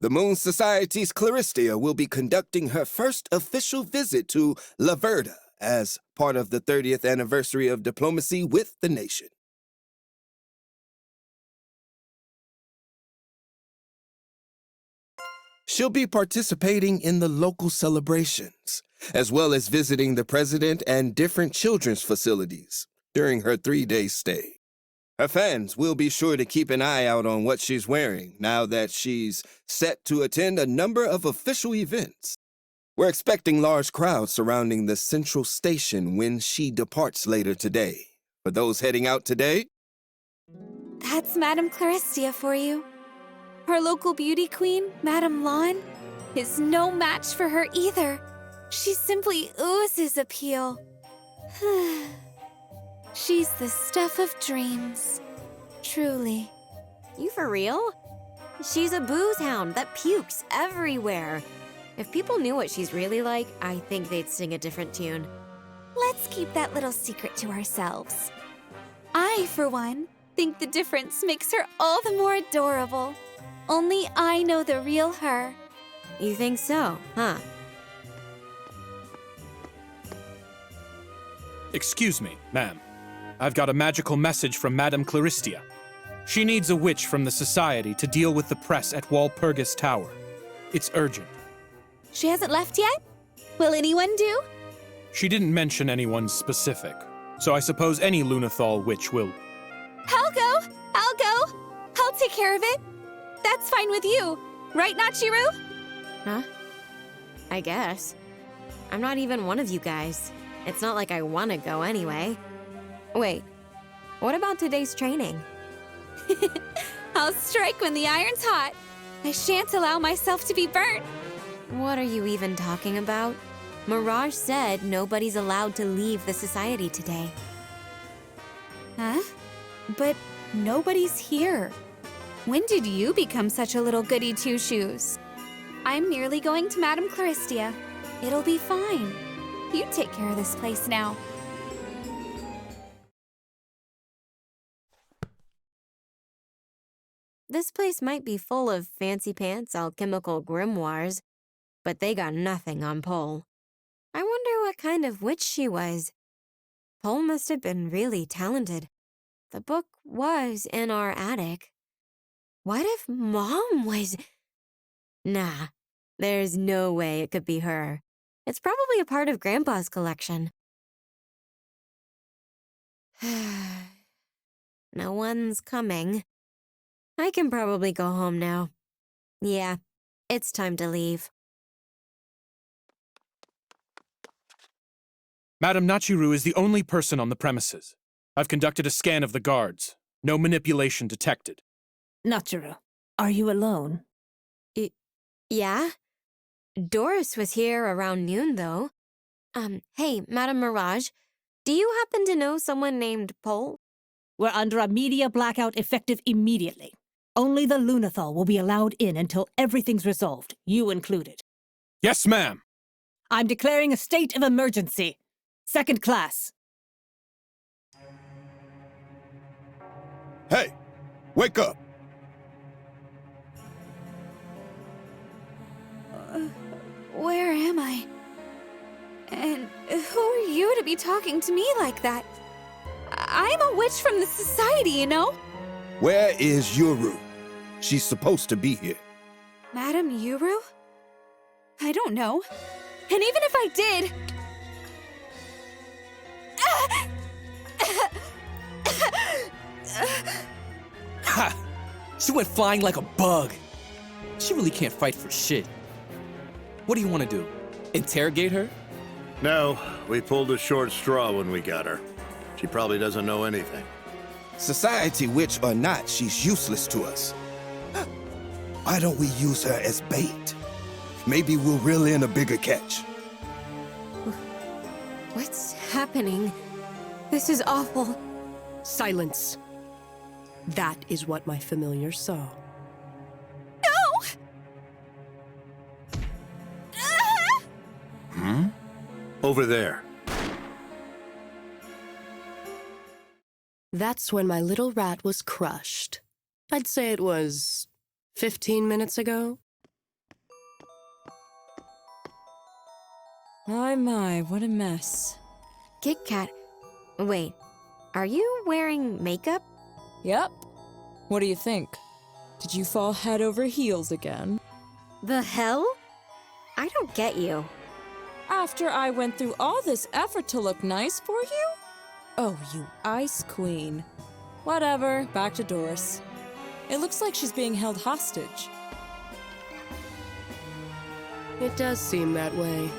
The Moon Society's CLARISS will be conducting her first official visit to La Verda as part of the 30th anniversary of diplomacy with the nation. She'll be participating in the local celebrations, as well as visiting the president and different children's facilities during her 3-day stay. Her fans will be sure to keep an eye out on what she's wearing now that she's set to attend a number of official events. We're expecting large crowds surrounding the central station when she departs later today. For those heading out today, That's Madame CLARISS for you. Our local beauty queen, Madame Lawn, is no match for her either. She simply oozes appeal. She's the stuff of dreams. Truly. You for real? She's a booze hound that pukes everywhere. If people knew what she's really like, I think they'd sing a different tune. Let's keep that little secret to ourselves. I, for one, think the difference makes her all the more adorable. Only I know the real her. You think so, huh? Excuse me, ma'am. I've got a magical message from Madame CLARISS. She needs a witch from the Society to deal with the press at Walpurgis Tower. It's urgent. She hasn't left yet? Will anyone do? She didn't mention anyone specific, so I suppose any Lunathal witch will. I'll go! I'll go! I'll take care of it. That's fine with you, right, Nachiru? Huh? I guess. I'm not even one of you guys. It's not like I want to go anyway. Wait, what about today's training? I'll strike when the iron's hot. I shan't allow myself to be burnt. What are you even talking about? Mirage said nobody's allowed to leave the Society today. Huh? But nobody's here. When did you become such a little goody two-shoes? I'm merely going to Madame CLARISS. It'll be fine. You take care of this place now. This place might be full of fancy pants alchemical grimoires, but they got nothing on Pole. I wonder what kind of witch she was. Pole must have been really talented. The book was in our attic. What if Mom was... Nah, there's no way it could be her. It's probably a part of Grandpa's collection. No one's coming. I can probably go home now. Yeah, it's time to leave. Madame Nachiru is the only person on the premises. I've conducted a scan of the guards. No manipulation detected. Nachiru, are you alone? Yeah? Doris was here around noon, though. Hey, Madame Mirage, do you happen to know someone named Pole? We're under a media blackout effective immediately. Only the Lunathal will be allowed in until everything's resolved, you included. Yes, ma'am. I'm declaring a state of emergency. Second class. hey, wake up! Where am I? And who are you to be talking to me like that? I'm a witch from the Society, you know? Where is Yuru? She's supposed to be here. Madame Yuru? I don't know. And even if I did... Ha! She went flying like a bug. She really can't fight for shit. What do you want to do? Interrogate her? No, we pulled a short straw when we got her. She probably doesn't know anything. Society witch or not, she's useless to us. Why don't we use her as bait? Maybe we'll reel in a bigger catch. What's happening? This is awful. Silence. That is what my familiar saw. Hmm? Over there. That's when my little rat was crushed. I'd say it was 15 minutes ago. My, what a mess. Kit Kat, wait, are you wearing makeup? Yep. What do you think? Did you fall head over heels again? The hell? I don't get you. After I went through all this effort to look nice for you? Oh, you ice queen. Whatever, back to Doris. It looks like she's being held hostage. It does seem that way.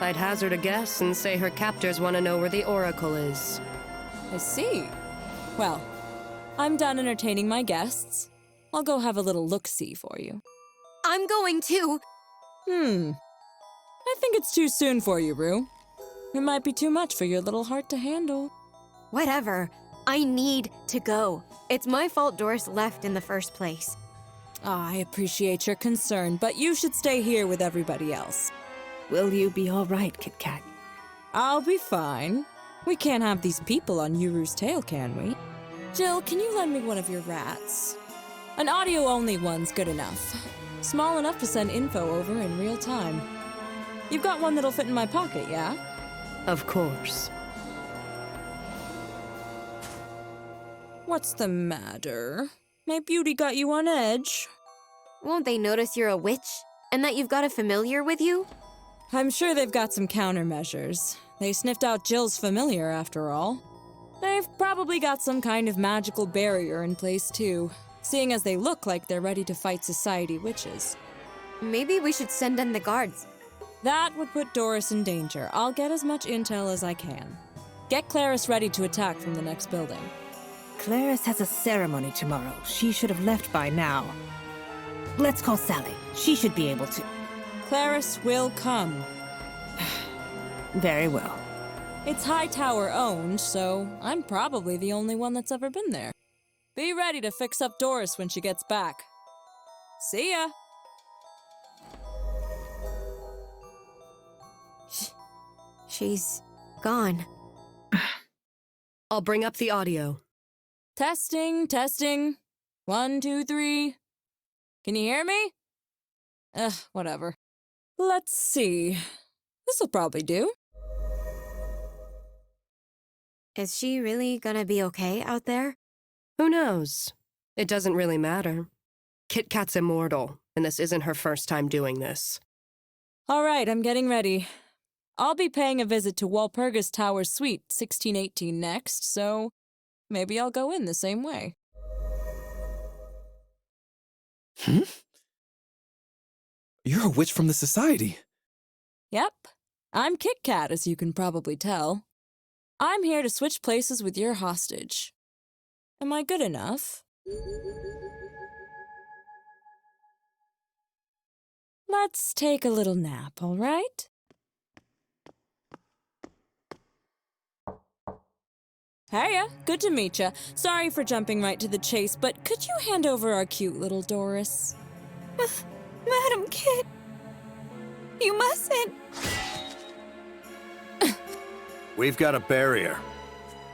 I'd hazard a guess and say her captors want to know where the Oracle is. I see. Well, I'm done entertaining my guests. I'll go have a little look-see for you. I'm going too. I think it's too soon for you, Rue. It might be too much for your little heart to handle. Whatever. I need to go. It's my fault Doris left in the first place. I appreciate your concern, but you should stay here with everybody else. Will you be all right, Kit Kat? I'll be fine. We can't have these people on Yuru's tail, can we? Jill, can you lend me one of your rats? An audio-only one's good enough. Small enough to send info over in real time. You've got one that'll fit in my pocket, yeah? Of course. What's the matter? My beauty got you on edge? Won't they notice you're a witch? And that you've got a familiar with you? I'm sure they've got some countermeasures. They sniffed out Jill's familiar, after all. They've probably got some kind of magical barrier in place, too, seeing as they look like they're ready to fight society witches. Maybe we should send in the guards. That would put Doris in danger. I'll get as much intel as I can. Get CLARISS ready to attack from the next building. CLARISS has a ceremony tomorrow. She should have left by now. Let's call Sally. She should be able to. CLARISS will come. Very well. It's Hightower owned, so I'm probably the only one that's ever been there. Be ready to fix up Doris when she gets back. See ya! She's gone. I'll bring up the audio. Testing, testing. 1, 2, 3. Can you hear me? Whatever. Let's see. This'll probably do. Is she really gonna be okay out there? Who knows? It doesn't really matter. Kit Kat's immortal, and this isn't her first time doing this. All right, I'm getting ready. I'll be paying a visit to Walpurgis Tower Suite 1618 next, so maybe I'll go in the same way. You're a witch from the society. Yep. I'm Kit Kat, as you can probably tell. I'm here to switch places with your hostage. Am I good enough? Let's take a little nap, all right? Heya, good to meet ya. Sorry for jumping right to the chase, but could you hand over our cute little Doris? Madam Kit, you mustn't. We've got a barrier.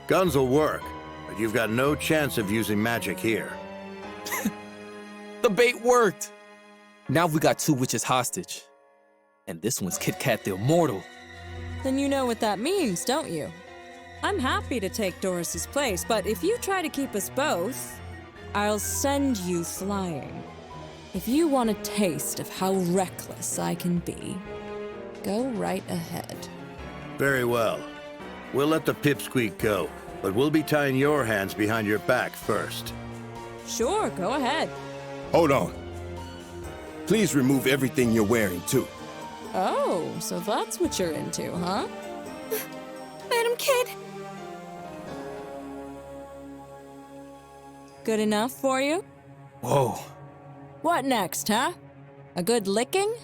Guns will work, but you've got no chance of using magic here. The bait worked. Now we got 2 witches hostage. And this one's Kit Kat the Immortal. Then you know what that means, don't you? I'm happy to take Doris's place, but if you try to keep us both, I'll send you flying. If you want a taste of how reckless I can be, go right ahead. Very well. We'll let the pipsqueak go, but we'll be tying your hands behind your back first. Sure, go ahead. Hold on. Please remove everything you're wearing, too. Oh, so that's what you're into, huh? Madam Kit. Good enough for you? Whoa. What next, huh? A good licking?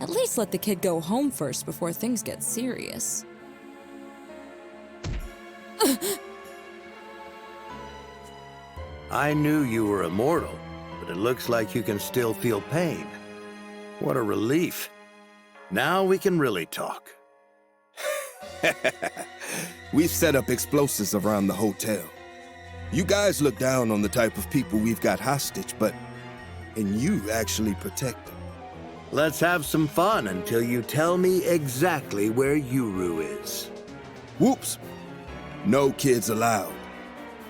At least let the kid go home first before things get serious. I knew you were immortal, but it looks like you can still feel pain. What a relief. Now we can really talk. We've set up explosives around the hotel. You guys look down on the type of people we've got hostage, and you actually protect them. Let's have some fun until you tell me exactly where Yuru is. Whoops. No kids allowed.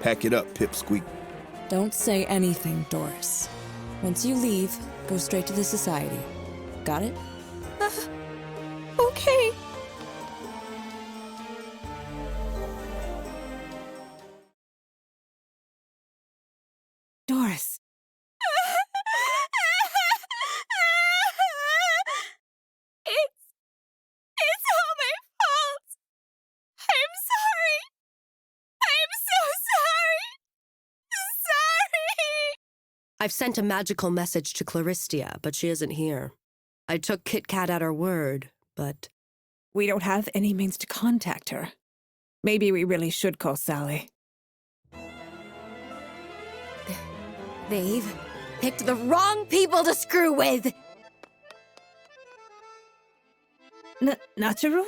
Pack it up, Pipsqueak. Don't say anything, Doris. Once you leave, go straight to the society. Got it? Okay. Clariss. It's all my fault. I'm sorry. I'm so sorry. Sorry. I've sent a magical message to Claristia, but she isn't here. I took Kit Kat at her word, but... We don't have any means to contact her. Maybe we really should call Sally. They've picked the wrong people to screw with! Nacharu?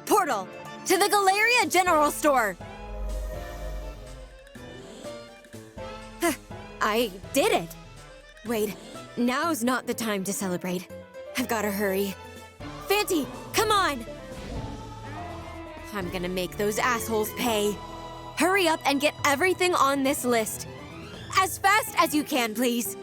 Portal! To the Galleria General Store! I did it! Wait, now's not the time to celebrate. I've gotta hurry. Fanty, come on! I'm gonna make those assholes pay. Hurry up and get everything on this list. As fast as you can, please.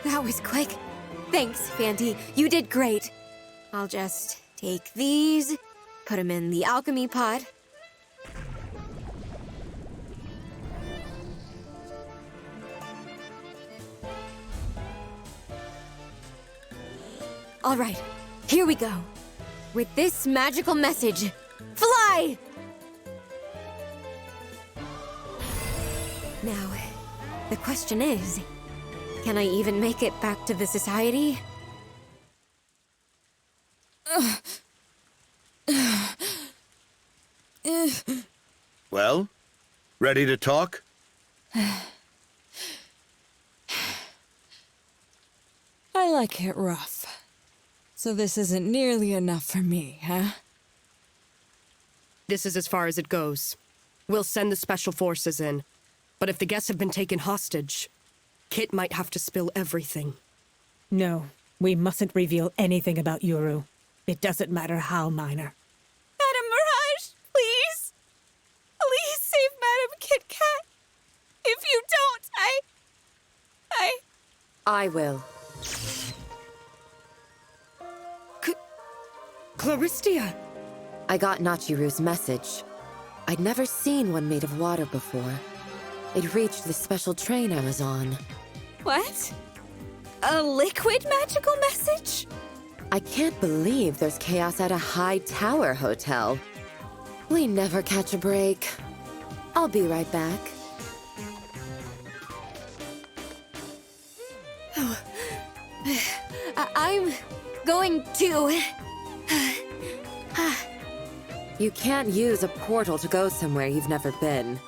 That was quick. Thanks, Fanty. You did great. I'll just take these, put them in the alchemy pot. All right, here we go. With this magical message, fly! Now, the question is, can I even make it back to the society? Well, ready to talk? I like it rough. So this isn't nearly enough for me, huh? This is as far as it goes. We'll send the special forces in. But if the guests have been taken hostage, Kit might have to spill everything. No, we mustn't reveal anything about Yuru. It doesn't matter how minor. Madame Mirage, please. Please save Madame Kit Kat. If you don't, I will. Claristia! I got Nachiru's message. I'd never seen one made of water before. It reached the special train I was on. What? A liquid magical message? I can't believe there's chaos at a high tower hotel. We never catch a break. I'll be right back. I'm going to... You can't use a portal to go somewhere you've never been.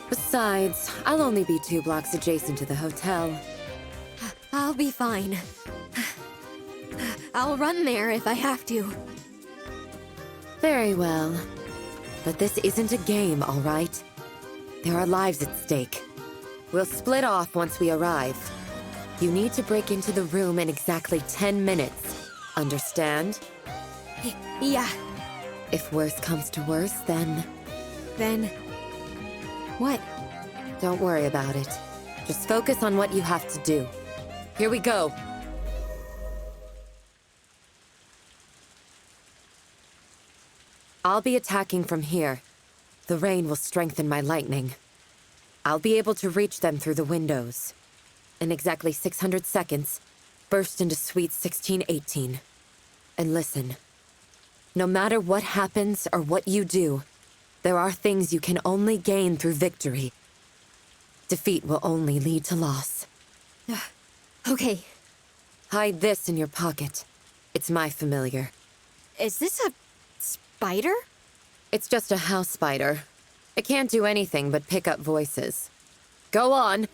Besides, I'll only be 2 blocks adjacent to the hotel. I'll be fine. I'll run there if I have to. Very well. But this isn't a game, all right? There are lives at stake. We'll split off once we arrive. You need to break into the room in exactly 10 minutes. Understand? Yeah. If worse comes to worse, then... Then... what? Don't worry about it. Just focus on what you have to do. Here we go. I'll be attacking from here. The rain will strengthen my lightning. I'll be able to reach them through the windows. In exactly 600 seconds, burst into Suite 1618. And listen. No matter what happens or what you do, there are things you can only gain through victory. Defeat will only lead to loss. Okay. Hide this in your pocket. It's my familiar. Is this a... spider? It's just a house spider. It can't do anything but pick up voices. Go on.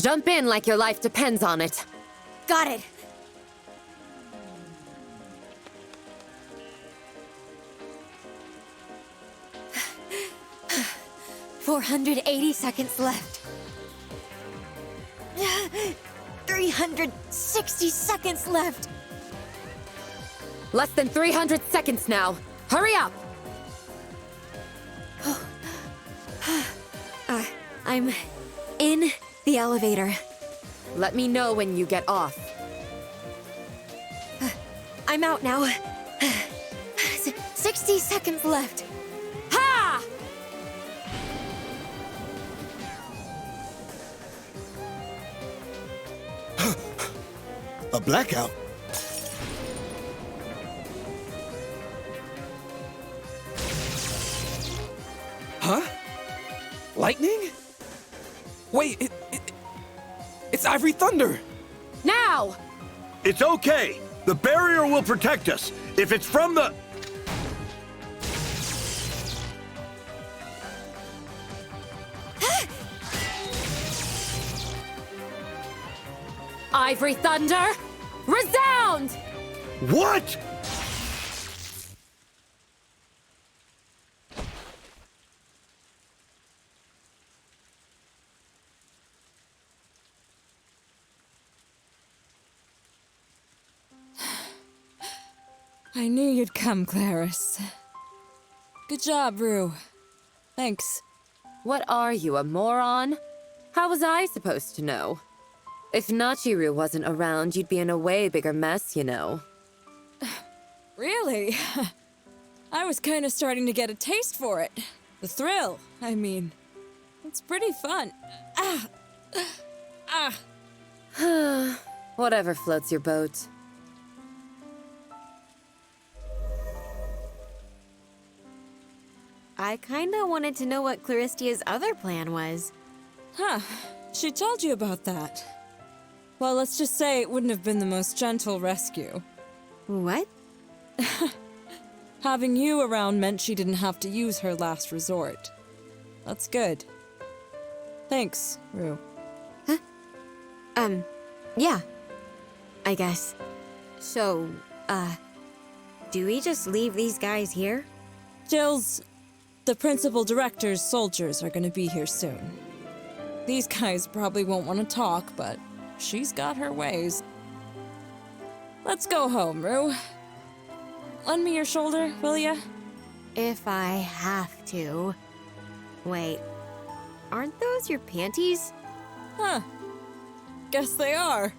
Jump in like your life depends on it. Got it. $480 left. 360 seconds left. Less than 300 seconds now. Hurry up! I'm in the elevator. Let me know when you get off. I'm out now. 60 seconds left. Ha! A blackout? Huh? Lightning? Wait, it's Ivory Thunder! Now! It's okay. The barrier will protect us. If it's from the... Ivory Thunder, resound! What? I knew you'd come, CLARISS. Good job, Rue. Thanks. What are you, a moron? How was I supposed to know? If Nachiru wasn't around, you'd be in a way bigger mess, you know. Really? I was kind of starting to get a taste for it. The thrill, I mean. It's pretty fun. Whatever floats your boat. I kinda wanted to know what Claristia's other plan was. Huh. She told you about that. Well, let's just say it wouldn't have been the most gentle rescue. What? Having you around meant she didn't have to use her last resort. That's good. Thanks, Rue. Yeah. I guess. So, do we just leave these guys here? Jill's... The principal director's soldiers are gonna be here soon. These guys probably won't want to talk, but she's got her ways. Let's go home, Rue. Lend me your shoulder, will ya? If I have to. Wait. Aren't those your panties? Huh. Guess they are.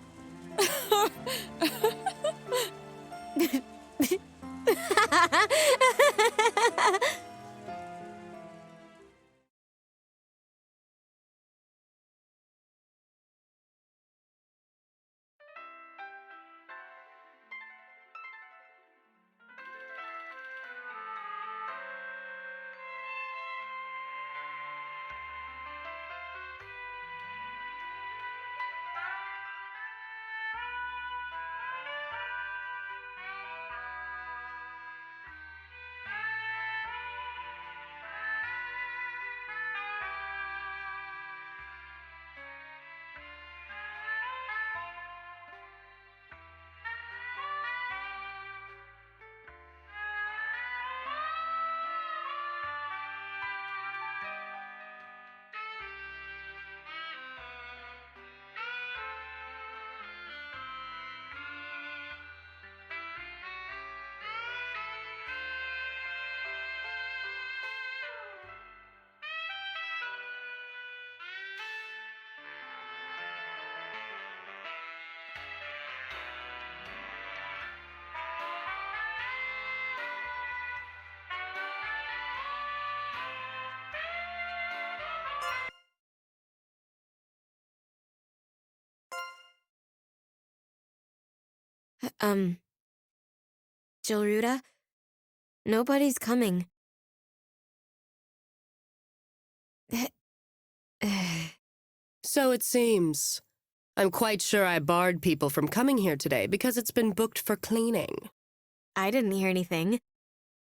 Jilruda? Nobody's coming. So it seems. I'm quite sure I barred people from coming here today because it's been booked for cleaning. I didn't hear anything.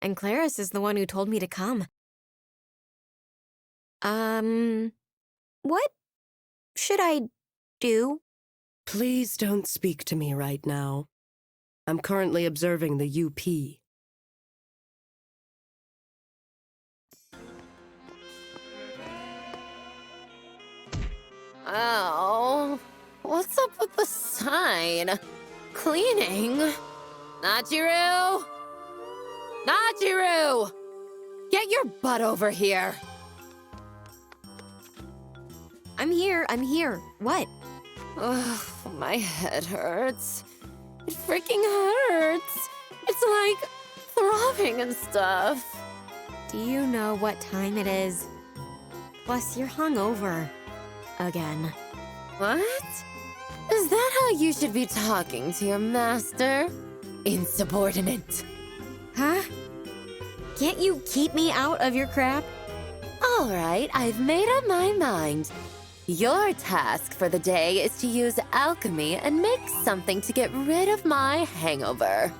And CLARISS is the one who told me to come. What should I do? Please don't speak to me right now. I'm currently observing the UP. Oh, what's up with the sign? Cleaning? Nachiru! Nachiru! Get your butt over here! I'm here. What? Ugh, my head hurts. It freaking hurts. It's like throbbing and stuff. Do you know what time it is? Plus, you're hungover. Again. What? Is that how you should be talking to your master? Insubordinate. Huh? Can't you keep me out of your crap? All right, I've made up my mind. Your task for the day is to use alchemy and make something to get rid of my hangover.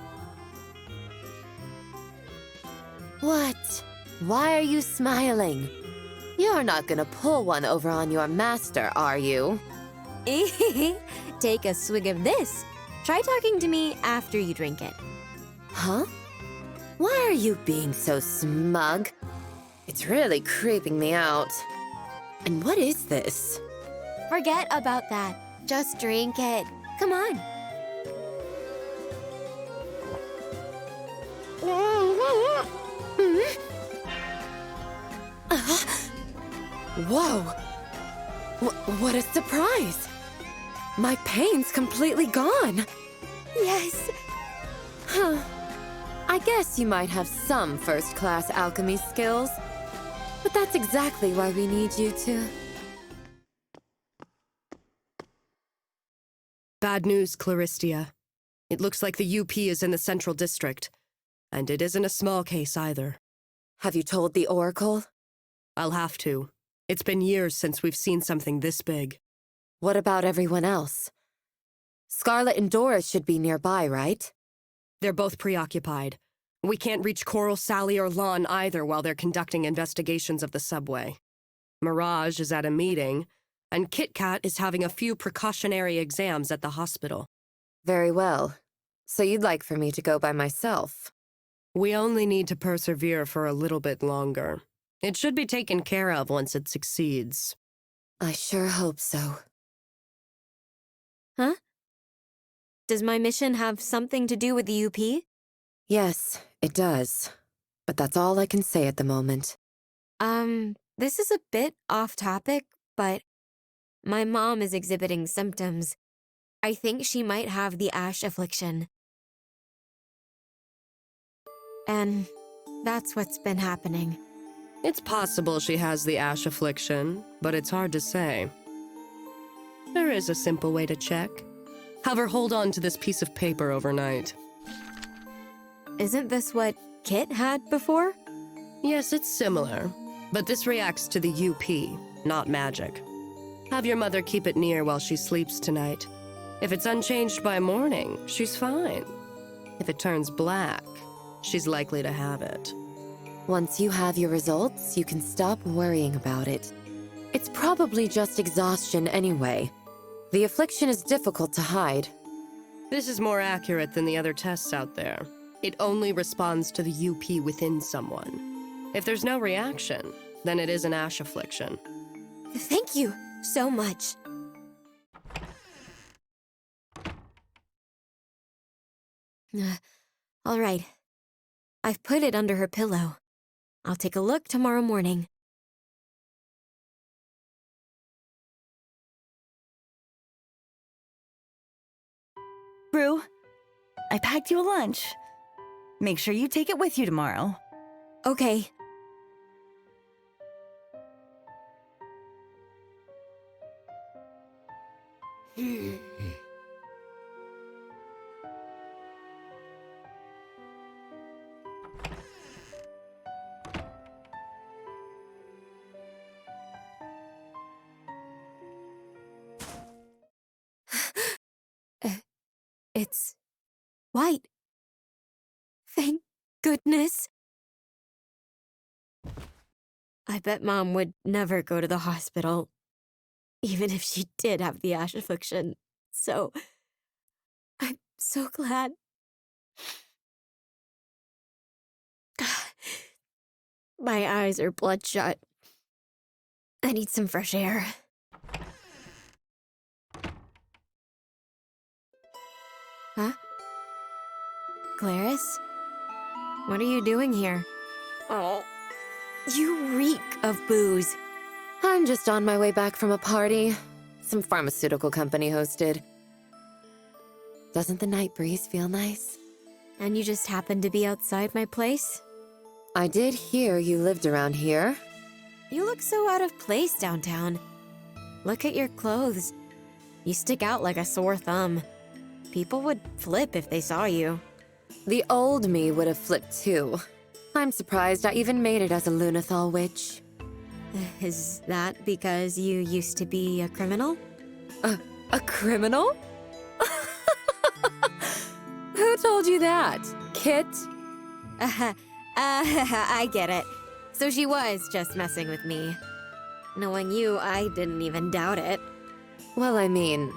What? Why are you smiling? You're not gonna pull one over on your master, are you? Take a swig of this. Try talking to me after you drink it. Huh? Why are you being so smug? It's really creeping me out. And what is this? Forget about that. Just drink it. Come on. Whoa! What a surprise! My pain's completely gone! Yes! Huh. I guess you might have some first-class alchemy skills. But that's exactly why we need you to... Bad news, Claristia. It looks like the UP is in the Central District. And it isn't a small case either. Have you told the Oracle? I'll have to. It's been years since we've seen something this big. What about everyone else? Scarlet and Doris should be nearby, right? They're both preoccupied. We can't reach Coral, Sally, or Lon either while they're conducting investigations of the subway. Mirage is at a meeting, and Kit Kat is having a few precautionary exams at the hospital. Very well. So you'd like for me to go by myself? We only need to persevere for a little bit longer. It should be taken care of once it succeeds. I sure hope so. Huh? Does my mission have something to do with the UP? Yes, it does. But that's all I can say at the moment. This is a bit off topic, but my mom is exhibiting symptoms. I think she might have the ash affliction. And that's what's been happening. It's possible she has the ash affliction, but it's hard to say. There is a simple way to check. Have her hold on to this piece of paper overnight. Isn't this what Kit had before? Yes, it's similar, but this reacts to the UP, not magic. Have your mother keep it near while she sleeps tonight. If it's unchanged by morning, she's fine. If it turns black, she's likely to have it. Once you have your results, you can stop worrying about it. It's probably just exhaustion anyway. The affliction is difficult to hide. This is more accurate than the other tests out there. It only responds to the UP within someone. If there's no reaction, then it is an ash affliction. Thank you so much. All right. I've put it under her pillow. I'll take a look tomorrow morning. Brew, I packed you a lunch. Make sure you take it with you tomorrow. Okay. It's white. Thank goodness. I bet Mom would never go to the hospital. even if she did have the ash affliction. So, I'm so glad. My eyes are bloodshot. I need some fresh air. Huh? CLARISS? What are you doing here? Oh, you reek of booze. I'm just on my way back from a party. Some pharmaceutical company hosted. Doesn't the night breeze feel nice? And you just happened to be outside my place? I did hear you lived around here. You look so out of place downtown. Look at your clothes. You stick out like a sore thumb. People would flip if they saw you. The old me would have flipped too. I'm surprised I even made it as a Lunathal witch. Is that because you used to be a criminal? A criminal? Who told you that? Kit? I get it. So she was just messing with me. Knowing you, I didn't even doubt it. Well, I mean,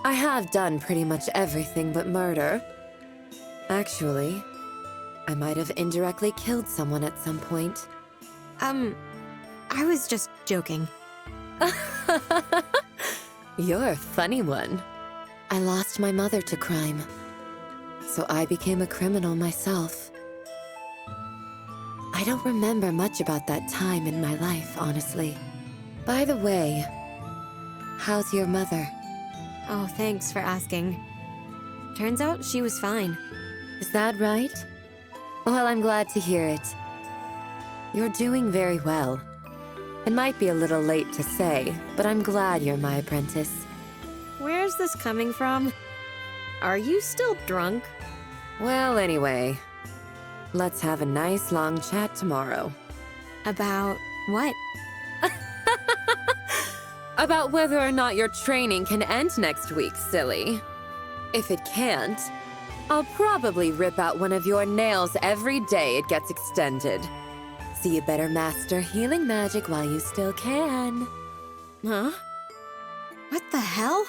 I have done pretty much everything but murder. Actually, I might have indirectly killed someone at some point. I was just joking. You're a funny one. I lost my mother to crime, so I became a criminal myself. I don't remember much about that time in my life, honestly. By the way, how's your mother? Oh, thanks for asking. Turns out she was fine. Is that right? Well, I'm glad to hear it. You're doing very well. It might be a little late to say, but I'm glad you're my apprentice. Where's this coming from? Are you still drunk? Well, anyway, let's have a nice long chat tomorrow. About what? About whether or not your training can end next week, silly. If it can't, I'll probably rip out one of your nails every day it gets extended. So you better master healing magic while you still can. Huh? What the hell?